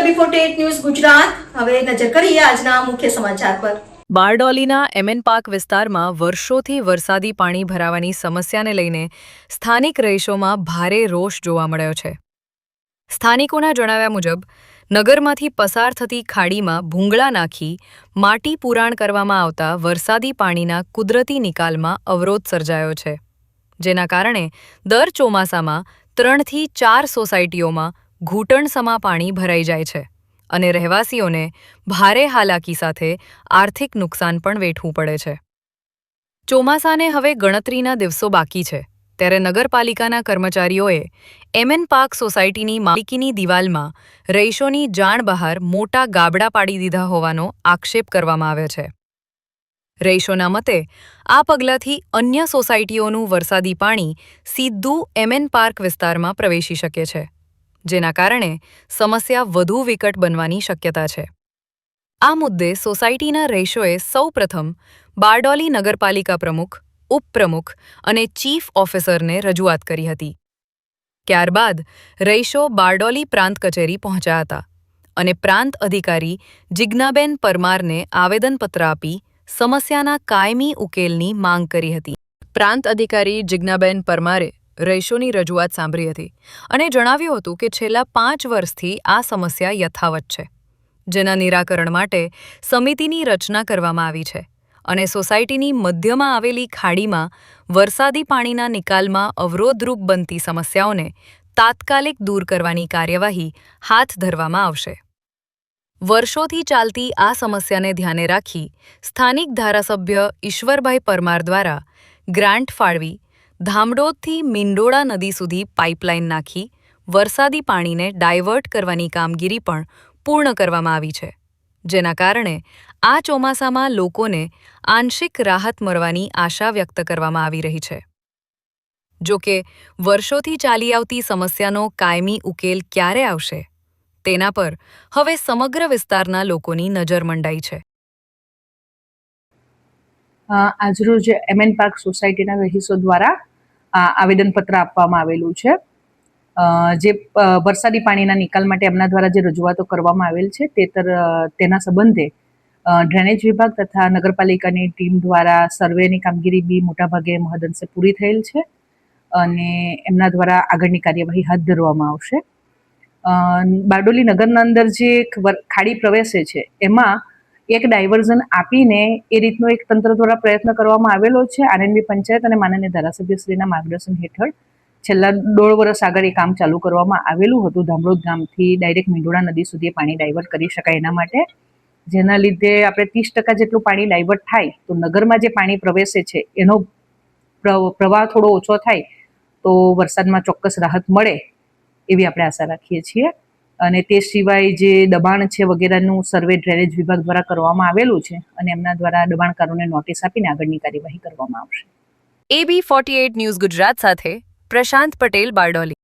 AB48 news Gujarat હવે નજર કરીએ આજના મુખ્ય સમાચાર પર। બારડોલીના એમએન પાર્ક વિસ્તારમાં વર્ષોથી વરસાદી પાણી ભરાવાની સમસ્યાને લઈને સ્થાનિક રહીશોમાં ભારે રોષ જોવા મળ્યો છે। સ્થાનિકોના જણાવ્યા મુજબ નગરમાંથી પસાર થતી ખાડીમાં ભૂંગળા નાખી માટી પુરાણ કરવામાં આવતા વરસાદી પાણીના કુદરતી નિકાલમાં અવરોધ સર્જાયો છે, જેના કારણે દર ચોમાસામાં 3 થી 4 સોસાયટીઓમાં ઘૂંટણસમા પાણી ભરાઈ જાય છે અને રહેવાસીઓને ભારે હાલાકી સાથે આર્થિક નુકસાન પણ વેઠવું પડે છે। ચોમાસાને હવે ગણતરીના દિવસો બાકી છે ત્યારે નગરપાલિકાના કર્મચારીઓએ એમએન પાર્ક સોસાયટીની માલિકીની દિવાલમાં રહીશોની જાણ બહાર મોટા ગાબડા પાડી દીધા હોવાનો આક્ષેપ કરવામાં આવ્યો છે। રહીશોના મતે આ પગલાંથી અન્ય સોસાયટીઓનું વરસાદી પાણી સીધું એમએન પાર્ક વિસ્તારમાં પ્રવેશી શકે છે, જેના કારણે સમસ્યા વધુ વિકટ બનવાની શક્યતા છે। આ મુદ્દે સોસાયટીના રહીશોએ સૌપ્રથમ બારડોલી નગરપાલિકા પ્રમુખ, ઉપપ્રમુખ અને ચીફ ઓફિસરને રજૂઆત કરી હતી। ત્યારબાદ રહીશો બારડોલી પ્રાંત કચેરી પહોંચ્યા હતા અને પ્રાંત અધિકારી જિજ્ઞાબેન પરમારને આવેદનપત્ર આપી સમસ્યાના કાયમી ઉકેલની માંગ કરી હતી। પ્રાંત અધિકારી જિજ્ઞાબેન પરમારે રહીશોની રજૂઆત સાંભળી હતી અને જણાવ્યું હતું કે છેલ્લા 5 વર્ષથી આ સમસ્યા યથાવત છે, જેના નિરાકરણ માટે સમિતિની રચના કરવામાં આવી છે અને સોસાયટીની મધ્યમાં આવેલી ખાડીમાં વરસાદી પાણીના નિકાલમાં અવરોધરૂપ બનતી સમસ્યાઓને તાત્કાલિક દૂર કરવાની કાર્યવાહી હાથ ધરવામાં આવશે। વર્ષોથી ચાલતી આ સમસ્યાને ધ્યાને રાખી સ્થાનિક ધારાસભ્ય ઈશ્વરભાઈ પરમાર દ્વારા ગ્રાન્ટ ફાળવી ધામડોદથી મીંડોળા નદી સુધી પાઇપલાઇન નાખી વરસાદી પાણીને ડાયવર્ટ કરવાની કામગીરી પણ પૂર્ણ કરવામાં આવી છે, જેના કારણે આ ચોમાસામાં લોકોને આંશિક રાહત મળવાની આશા વ્યક્ત કરવામાં આવી રહી છે। જો કે વર્ષોથી ચાલી આવતી સમસ્યાનો કાયમી ઉકેલ ક્યારે આવશે તેના પર હવે સમગ્ર વિસ્તારના લોકોની નજર મંડાઈ છે। આજરોજ એમએન પાર્ક સોસાયટીના રહીશો દ્વારા આવેદનપત્ર આપવામાં આવેલું છે। જે વરસાદી પાણીના નિકાલ માટે એમના દ્વારા જે રજૂઆતો કરવામાં આવેલ છે તેના સંબંધે ડ્રેનેજ વિભાગ તથા નગરપાલિકાની ટીમ દ્વારા સર્વેની કામગીરી બી મોટાભાગે મહદઅંશે પૂરી થયેલ છે અને એમના દ્વારા આગળની કાર્યવાહી હાથ ધરવામાં આવશે। બારડોલી નગરના અંદર જે ખાડી પ્રવેશે છે એમાં એક ડાયવર્ઝન આપીને એ રીતનો એક તંત્ર દ્વારા પ્રયત્ન કરવામાં આવેલો છે। આરએનબી પંચાયત અને માનનીય ધારાસભ્યશ્રીના માર્ગદર્શન હેઠળ છેલ્લા 1.5 વર્ષ આગળ એ કામ ચાલુ કરવામાં આવેલું હતું। ધામડોદ ગામથી ડાયરેક્ટ મીંડોળા નદી સુધી પાણી ડાયવર્ટ કરી શકાય એના માટે, જેના લીધે આપણે 30% જેટલું પાણી ડાયવર્ટ થાય તો નગરમાં જે પાણી પ્રવેશે છે એનો પ્રવાહ થોડો ઓછો થાય તો વરસાદમાં ચોક્કસ રાહત મળે એવી આપણે આશા રાખીએ છીએ। અને તે સિવાય જે દબાણ છે વગેરેનું સર્વે ડ્રેનેજ વિભાગ દ્વારા કરવામાં આવેલું છે અને એમના દ્વારા દબાણકારોને નોટિસ આપીને આગળની કાર્યવાહી કરવામાં આવશે। AB48 ન્યૂઝ ગુજરાત સાથે પ્રશાંત પટેલ, બારડોલી।